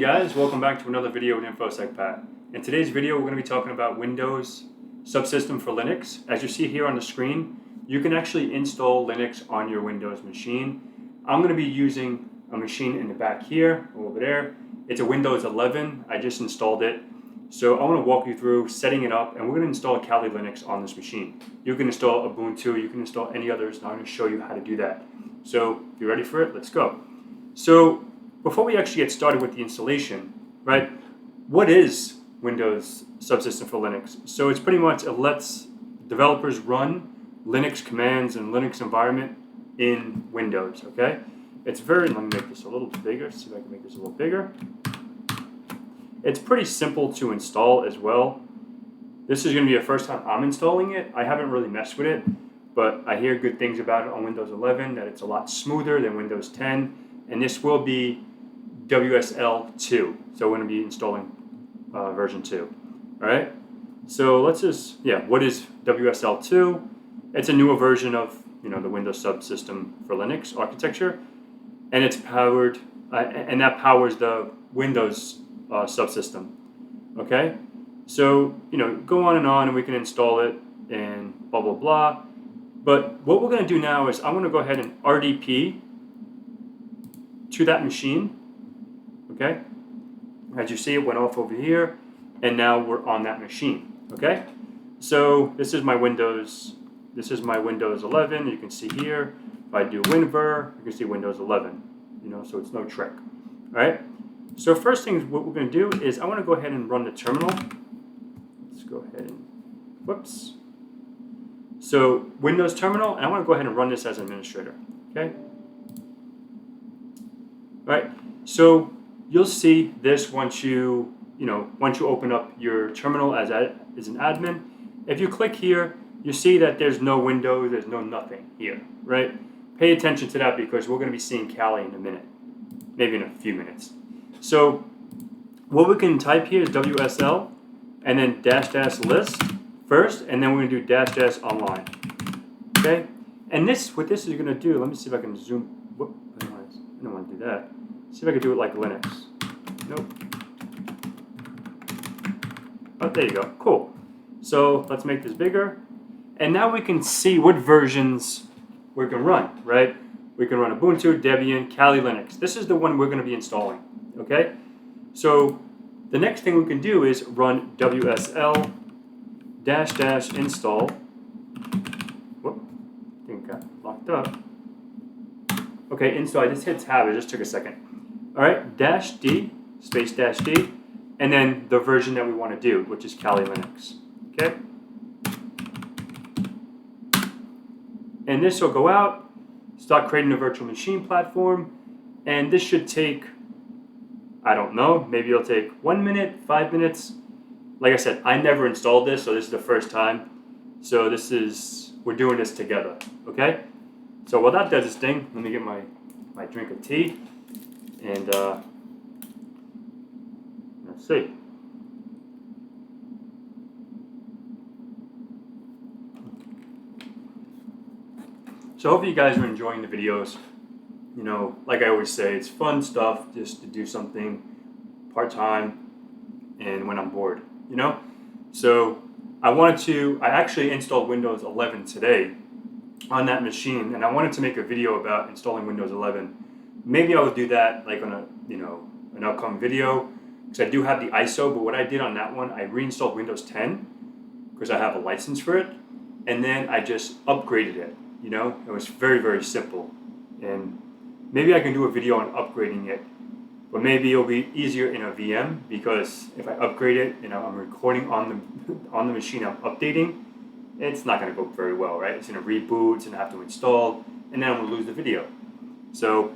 guys, welcome back to another video with InfoSec Pat. In today's video we're going to be talking about Windows subsystem for Linux. As you see here on the screen, you can actually install Linux on your Windows machine. I'm going to be using a machine in the back here, over there. It's a Windows 11, I just installed it. So I want to walk you through setting it up, and we're going to install Kali Linux on this machine. You can install Ubuntu, you can install any others, and I'm going to show you how to do that. So if you're ready for it, let's go. So before we actually get started with the installation, right, what is Windows Subsystem for Linux? So it's pretty much, it lets developers run Linux commands and Linux environment in Windows, okay? It's very, let me make this a little bigger, see if I can make this a little bigger. It's pretty simple to install as well. This is going to be the first time I'm installing it. I haven't really messed with it, but I hear good things about it on Windows 11, that it's a lot smoother than Windows 10, and this will be WSL2, so we're going to be installing version 2. All right, so let's just, what is WSL2? It's a newer version of the Windows subsystem for Linux architecture, and it's powered, and that powers the Windows subsystem. Okay, so go on, and we can install it and blah blah blah. But what we're going to do now is I'm going to go ahead and RDP to that machine. Okay, as you see, it went off over here, and now we're on that machine. Okay, so this is my Windows 11. You can see here, if I do WinVer, you can see Windows 11. So it's no trick. All right, so first thing what we're going to do is I want to go ahead and run the terminal. Let's go ahead and whoops. So Windows terminal, and I want to go ahead and run this as administrator. Okay, all right, so you'll see this once you open up your terminal as an admin. If you click here, you see that there's no window, there's no nothing here, right? Pay attention to that because we're going to be seeing Kali in a minute, maybe in a few minutes. So what we can type here is WSL and then -- list first, and then we're going to do -- online. Okay, and what this is going to do, let me see if I can zoom. Whoop, I don't want to do that. See if I can do it like Linux. Nope. Oh, there you go. Cool. So let's make this bigger. And now we can see what versions we can run, right? We can run Ubuntu, Debian, Kali Linux. This is the one we're going to be installing, okay? So the next thing we can do is run WSL -- install. Whoop, I think it got locked up. Okay, install, I just hit tab, it just took a second. All right, -D, space -D, and then the version that we want to do, which is Kali Linux, okay? And this will go out, start creating a virtual machine platform, and this should take, I don't know, maybe it'll take 1 minute, 5 minutes. Like I said, I never installed this, so this is the first time. So we're doing this together, okay? So while that does its thing, let me get my drink of tea, and let's see. So I hope you guys are enjoying the videos. Like I always say, it's fun stuff just to do something part-time and when I'm bored, So I actually installed Windows 11 today on that machine, and I wanted to make a video about installing Windows 11. Maybe I would do that like on an upcoming video, because I do have the ISO, but what I did on that one, I reinstalled Windows 10 because I have a license for it, and then I just upgraded it. It was very, very simple, and maybe I can do a video on upgrading it, but maybe it'll be easier in a VM, because if I upgrade it, I'm recording on the machine I'm updating, it's not going to go very well, right? It's going to reboot, it's going to have to install, and then I'm going to lose the video. So,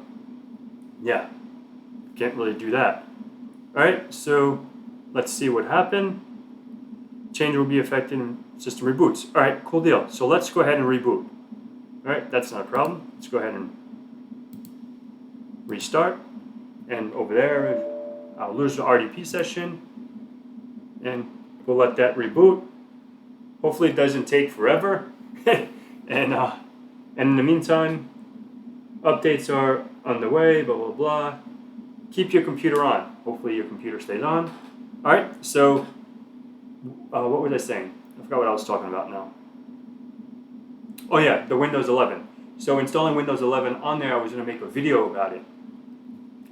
yeah, can't really do that. All right, so let's see what happened. Change will be affected in system reboots. All right, cool deal. So let's go ahead and reboot. All right, that's not a problem. Let's go ahead and restart. And over there, I'll lose the RDP session, and we'll let that reboot. Hopefully it doesn't take forever. and in the meantime, updates are on the way, blah, blah, blah. keep your computer on. Hopefully your computer stays on. All right, so what was I saying? I forgot what I was talking about now. Oh yeah, the Windows 11. So installing Windows 11 on there, I was going to make a video about it.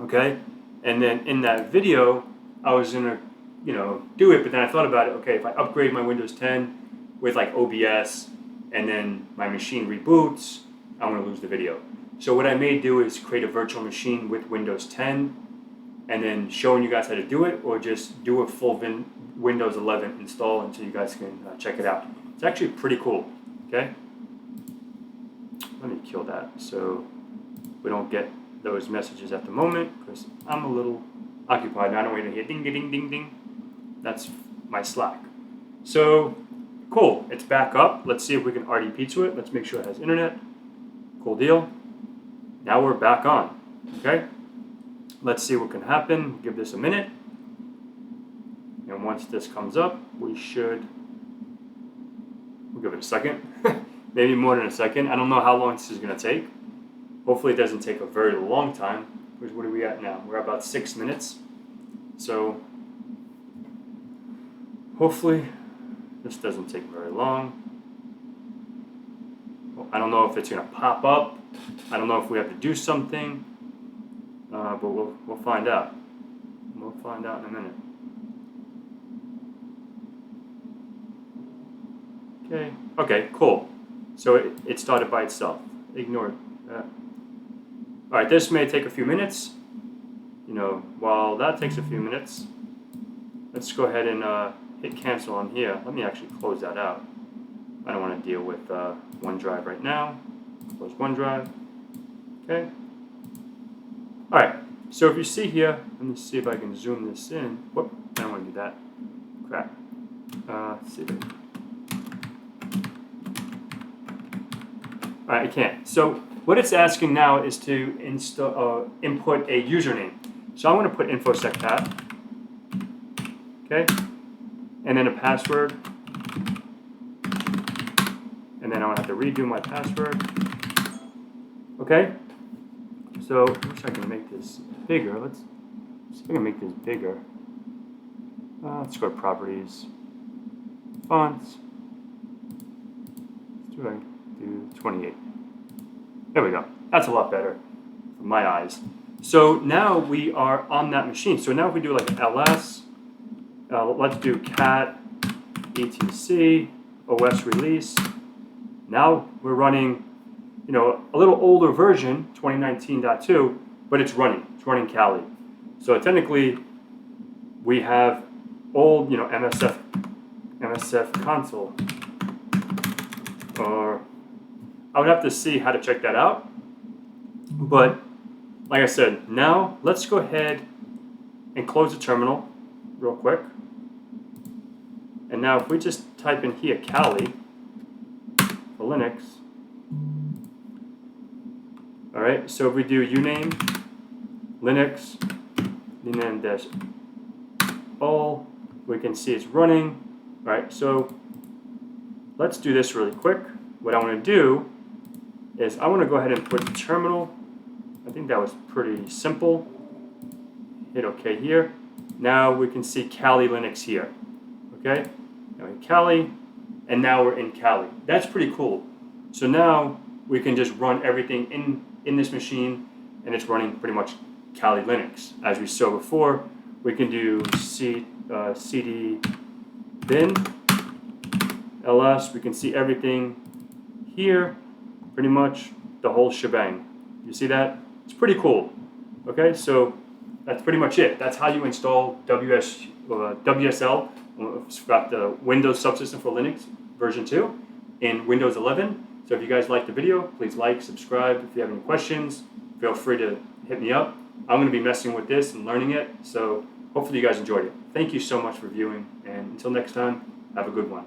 Okay, and then in that video, I was going to, do it. But then I thought about it. Okay, if I upgrade my Windows 10 with like OBS, and then my machine reboots, I'm going to lose the video. So what I may do is create a virtual machine with Windows 10, and then showing you guys how to do it, or just do a full Windows 11 install until you guys can check it out. It's actually pretty cool. Okay. Let me kill that so we don't get those messages at the moment, because I'm a little occupied now. I don't want to hear ding, ding, ding, ding. That's my Slack. So cool, it's back up. Let's see if we can RDP to it. Let's make sure it has internet. Cool deal. Now we're back on. Okay. Let's see what can happen. Give this a minute. And once this comes up, we'll give it a second. Maybe more than a second. I don't know how long this is going to take. Hopefully it doesn't take a very long time. Because what are we at now? We're at about 6 minutes. So hopefully this doesn't take very long. Well, I don't know if it's going to pop up. I don't know if we have to do something. But we'll find out. We'll find out in a minute. Okay, cool. So it started by itself. Ignore that. All right, this may take a few minutes. While that takes a few minutes, let's go ahead and hit cancel on here. Let me actually close that out. I don't want to deal with OneDrive right now. Close OneDrive. Okay. All right. So if you see here, let me see if I can zoom this in. Whoop! I don't want to do that. Crap. Let's see. All right, I can't. So what it's asking now is to input a username. So I'm going to put InfoSec Pat. Okay. And then a password. And then I have to redo my password. Okay. So I wish I can make this bigger. Let's see if I can make this bigger. Let's go to properties, fonts. Let's do 28. There we go. That's a lot better for my eyes. So now we are on that machine. So now if we do like ls, let's do cat etc os release. Now we're running, a little older version, 2019.2, but it's running. It's running Kali. So technically, we have old, MSF console. Or I would have to see how to check that out. But like I said, now let's go ahead and close the terminal real quick. And now if we just type in here Kali for Linux. All right, so if we do uname Linux -all, we can see it's running. All right, so let's do this really quick. What I want to do is I want to go ahead and put the terminal. I think that was pretty simple. Hit OK here. Now we can see Kali Linux here. Okay, now in Kali, and now we're in Kali. That's pretty cool. So now we can just run everything in this machine, and it's running pretty much Kali Linux. As we saw before, we can do cd bin ls. We can see everything here, pretty much the whole shebang. You see that? It's pretty cool. Okay, so that's pretty much it. That's how you install WSL. It's got the Windows subsystem for Linux version 2 in Windows 11. So if you guys liked the video, please like, subscribe. If you have any questions, feel free to hit me up. I'm going to be messing with this and learning it. So hopefully you guys enjoyed it. Thank you so much for viewing. And until next time, have a good one.